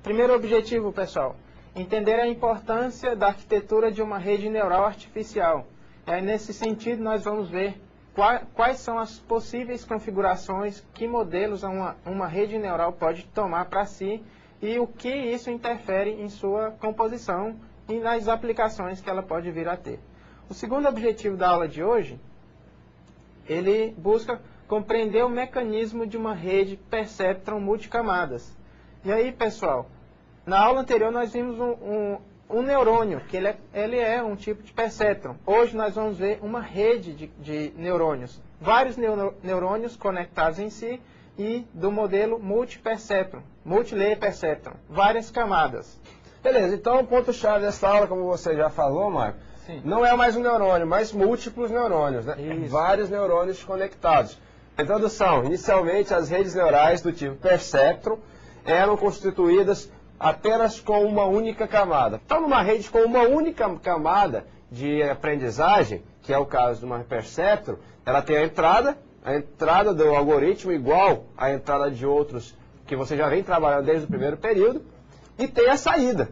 Primeiro objetivo, pessoal, entender a importância da arquitetura de uma rede neural artificial. Nesse sentido, nós vamos ver quais são as possíveis configurações que modelos uma rede neural pode tomar para si e o que isso interfere em sua composição e nas aplicações que ela pode vir a ter. O segundo objetivo da aula de hoje, ele busca compreender o mecanismo de uma rede perceptron multicamadas. E aí, pessoal, na aula anterior nós vimos um neurônio, que ele é um tipo de perceptron. Hoje nós vamos ver uma rede de neurônios, vários neurônios conectados em si e do modelo multiperceptron, multilayer perceptron, várias camadas. Beleza, então o ponto-chave dessa aula, como você já falou, Marco, Sim. Não é mais um neurônio, mas múltiplos neurônios, né? Vários neurônios conectados. Introdução. Inicialmente, as redes neurais do tipo perceptron eram constituídas apenas com uma única camada. Então, numa rede com uma única camada de aprendizagem, que é o caso de uma perceptron, ela tem a entrada do algoritmo igual à entrada de outros que você já vem trabalhando desde o primeiro período, e tem a saída,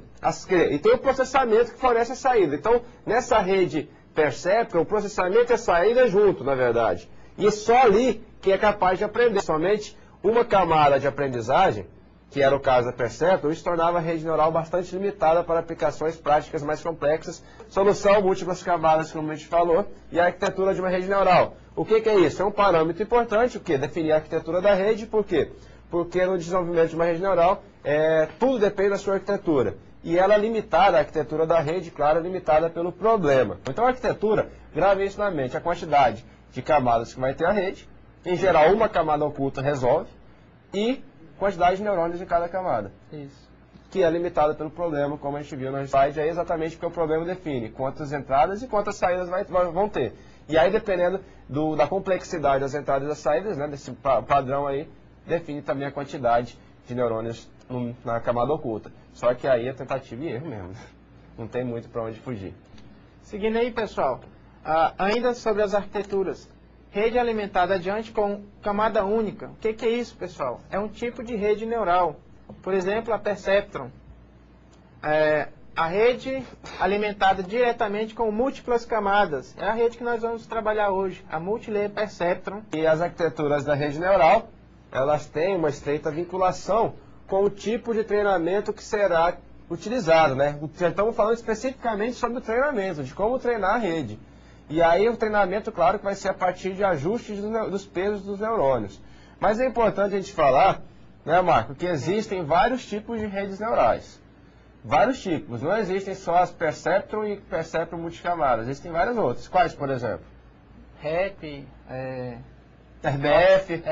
e tem o processamento que fornece a saída. Então, nessa rede perceptron, o processamento e a saída junto, na verdade. E só ali que é capaz de aprender. Somente uma camada de aprendizagem, que era o caso da perceptron, isso tornava a rede neural bastante limitada para aplicações práticas mais complexas, solução múltiplas camadas, como a gente falou, e a arquitetura de uma rede neural. O que é isso? É um parâmetro importante, o quê? Definir a arquitetura da rede, por quê? Porque no desenvolvimento de uma rede neural, tudo depende da sua arquitetura. E ela é limitada, a arquitetura da rede, claro, limitada pelo problema. Então a arquitetura, gravissimamente, a quantidade de camadas que vai ter a rede, em geral uma camada oculta resolve, e quantidade de neurônios em cada camada. Isso. Que é limitada pelo problema, como a gente viu no slide, é exatamente porque o problema define quantas entradas e quantas saídas vão ter. E aí, dependendo da complexidade das entradas e das saídas, né, desse padrão aí, define também a quantidade de neurônios na camada oculta. Só que aí é tentativa e erro mesmo. Não tem muito para onde fugir. Seguindo aí, pessoal, ainda sobre as arquiteturas. Rede alimentada adiante com camada única. O que é isso, pessoal? É um tipo de rede neural. Por exemplo, a perceptron. A rede alimentada diretamente com múltiplas camadas. É a rede que nós vamos trabalhar hoje, a multilayer perceptron. E as arquiteturas da rede neural, elas têm uma estreita vinculação com o tipo de treinamento que será utilizado, né? Estamos falando especificamente sobre o treinamento, de como treinar a rede. E aí o treinamento, claro, que vai ser a partir de ajustes dos pesos dos neurônios. Mas é importante a gente falar, né, Marco, que existem vários tipos de redes neurais. Vários tipos. Não existem só as perceptron e perceptron multicamadas. Existem várias outras. Quais, por exemplo? REP, RBF,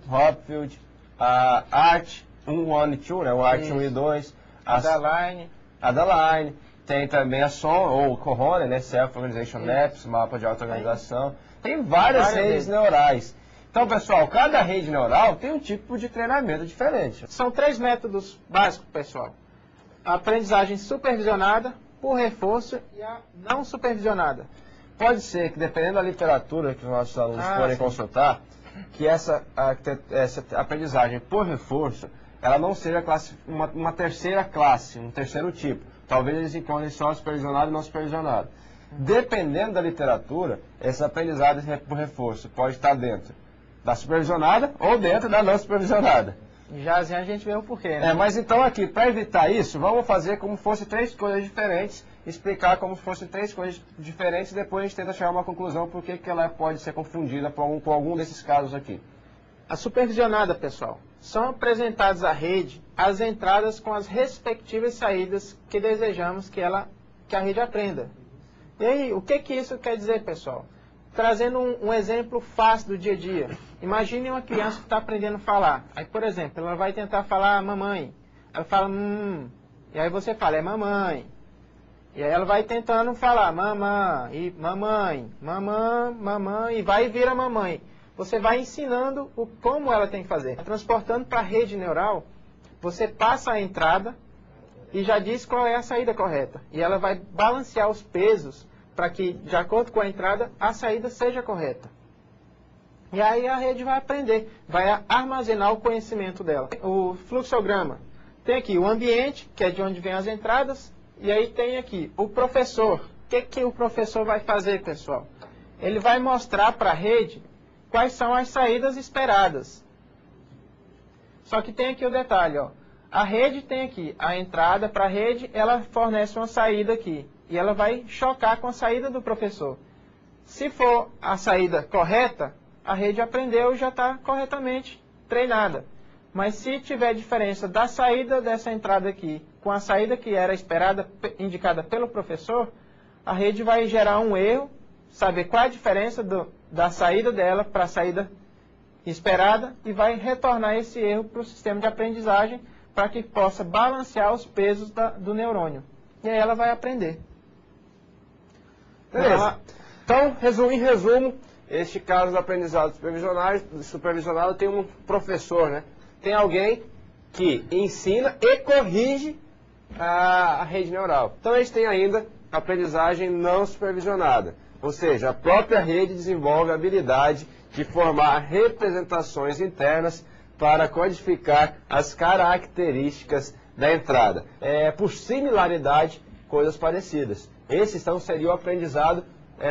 Hopfield, a ART 1 e 2, né, o ART 1 e 2. Adaline. Tem também a SON, ou Corona, né, Self Organization Maps, mapa de auto-organização. Tem várias redes neurais. Então, pessoal, cada rede neural tem um tipo de treinamento diferente. São 3 métodos básicos, pessoal. A aprendizagem supervisionada, por reforço e a não supervisionada. Pode ser que, dependendo da literatura que os nossos alunos forem consultar, que essa aprendizagem por reforço, ela não seja uma terceira classe, um terceiro tipo. Talvez eles encontrem só supervisionado e não supervisionado. Dependendo da literatura, essa aprendizagem por reforço pode estar dentro da supervisionada ou dentro da não supervisionada. Já a gente vê o porquê, né? Mas então aqui, para evitar isso, vamos fazer como se fossem 3 coisas diferentes, explicar como se fossem 3 coisas diferentes e depois a gente tenta chegar a uma conclusão por que ela pode ser confundida com algum desses casos aqui. A supervisionada, pessoal, são apresentadas à rede as entradas com as respectivas saídas que desejamos que a rede aprenda. E aí, o que isso quer dizer, pessoal? Trazendo um exemplo fácil do dia a dia. Imagine uma criança que está aprendendo a falar. Aí, por exemplo, ela vai tentar falar mamãe. Ela fala e aí você fala, é mamãe. E aí ela vai tentando falar mamã, e mamãe, mamãe, e vai e vira mamãe. Você vai ensinando como ela tem que fazer. Transportando para a rede neural, você passa a entrada e já diz qual é a saída correta. E ela vai balancear os pesos para que, de acordo com a entrada, a saída seja correta. E aí a rede vai aprender, vai armazenar o conhecimento dela. O fluxograma Tem aqui o ambiente, que é de onde vem as entradas, e aí tem aqui o professor. O que o professor vai fazer, pessoal? Ele vai mostrar para a rede quais são as saídas esperadas. Só que tem aqui o detalhe, ó. A rede tem aqui a entrada para a rede, ela fornece uma saída aqui. E ela vai chocar com a saída do professor. Se for a saída correta, a rede aprendeu e já está corretamente treinada. Mas se tiver diferença da saída dessa entrada aqui com a saída que era esperada, indicada pelo professor, a rede vai gerar um erro, saber qual é a diferença da saída dela para a saída esperada e vai retornar esse erro para o sistema de aprendizagem para que possa balancear os pesos do neurônio. E aí ela vai aprender. Beleza. Então, em resumo, este caso do aprendizado supervisionado tem um professor, né? Tem alguém que ensina e corrige a rede neural. Então, a gente tem ainda a aprendizagem não supervisionada. Ou seja, a própria rede desenvolve a habilidade de formar representações internas para codificar as características da entrada. Por similaridade, coisas parecidas. Esse então seria o aprendizado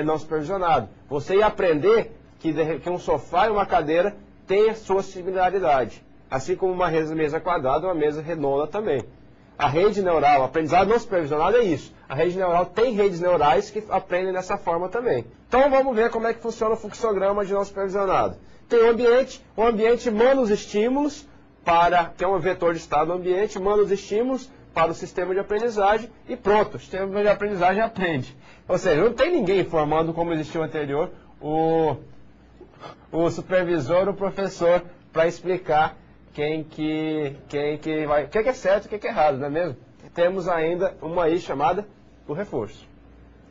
não supervisionado. Você ia aprender que um sofá e uma cadeira têm a sua similaridade. Assim como uma mesa quadrada e uma mesa redonda também. A rede neural, o aprendizado não supervisionado é isso. A rede neural tem redes neurais que aprendem dessa forma também. Então vamos ver como é que funciona o fluxograma de não supervisionado. Tem o ambiente manda os estímulos que é um vetor de estado do ambiente, manda os estímulos para o sistema de aprendizagem e pronto, o sistema de aprendizagem aprende. Ou seja, não tem ninguém informando como existiu anterior o supervisor, o professor, para explicar o que é certo e o que é errado, não é mesmo? Temos ainda uma aí chamada o reforço.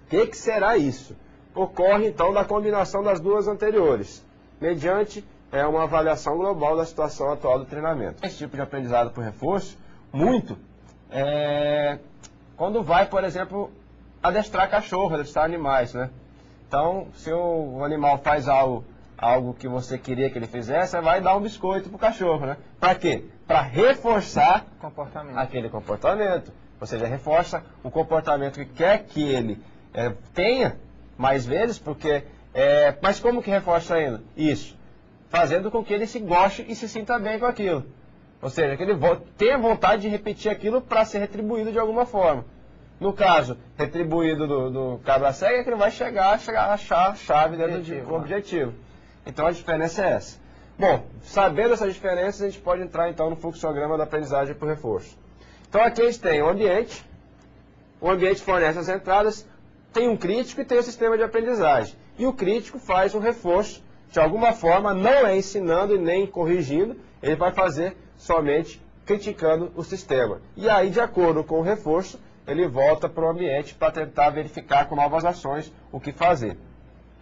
O que será isso? Ocorre então da combinação das duas anteriores, mediante uma avaliação global da situação atual do treinamento. Esse tipo de aprendizado por reforço, quando vai, por exemplo, adestrar cachorro, adestrar animais, né? Então, se o animal faz algo que você queria que ele fizesse, você vai dar um biscoito pro cachorro, né? Para quê? Para reforçar aquele comportamento. Ou seja, reforça o comportamento que quer que ele tenha mais vezes, porque... mas como que reforça ainda? Isso. Fazendo com que ele se goste e se sinta bem com aquilo. Ou seja, que ele tenha vontade de repetir aquilo para ser retribuído de alguma forma. No caso, retribuído do cabra cega, é que ele vai chegar a achar a chave dentro do objetivo. Então a diferença é essa. Bom, sabendo essas diferenças, a gente pode entrar então no fluxograma da aprendizagem por reforço. Então aqui a gente tem o ambiente fornece as entradas, tem um crítico e tem o sistema de aprendizagem. E o crítico faz um reforço, de alguma forma, não é ensinando e nem corrigindo, ele vai fazer somente criticando o sistema. E aí, de acordo com o reforço, ele volta para o ambiente para tentar verificar com novas ações o que fazer.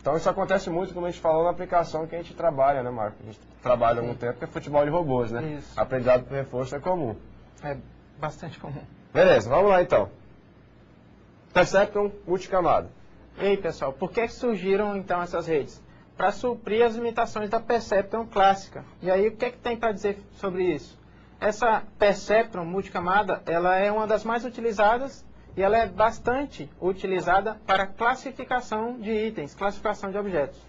Então isso acontece muito, como a gente falou, na aplicação que a gente trabalha, né, Marco? A gente trabalha há algum tempo, que é futebol de robôs, né? Isso. Aprendizado por reforço é comum. É bastante comum. Beleza, vamos lá então. Perceptron multicamada. E aí, pessoal, por que surgiram então essas redes? Para suprir as limitações da Perceptron clássica. E aí, o que é que tem para dizer sobre isso? Essa Perceptron multicamada, ela é uma das mais utilizadas e ela é bastante utilizada para classificação de itens, classificação de objetos.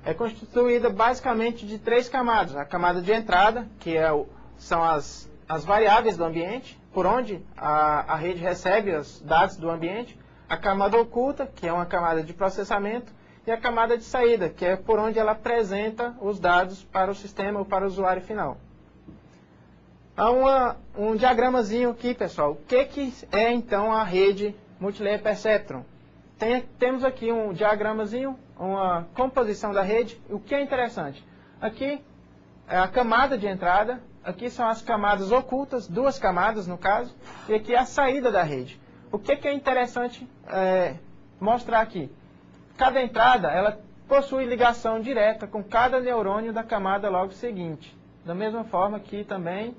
É constituída basicamente de 3 camadas. A camada de entrada, que são as variáveis do ambiente, por onde a rede recebe os dados do ambiente. A camada oculta, que é uma camada de processamento, e a camada de saída, que é por onde ela apresenta os dados para o sistema ou para o usuário final. Há um diagramazinho aqui, pessoal. O que é então a rede Multilayer Perceptron? Temos aqui um diagramazinho, uma composição da rede. O que é interessante? Aqui é a camada de entrada, aqui são as camadas ocultas, 2 camadas no caso, e aqui é a saída da rede. O que é interessante mostrar aqui? Cada entrada, ela possui ligação direta com cada neurônio da camada logo seguinte. Da mesma forma que também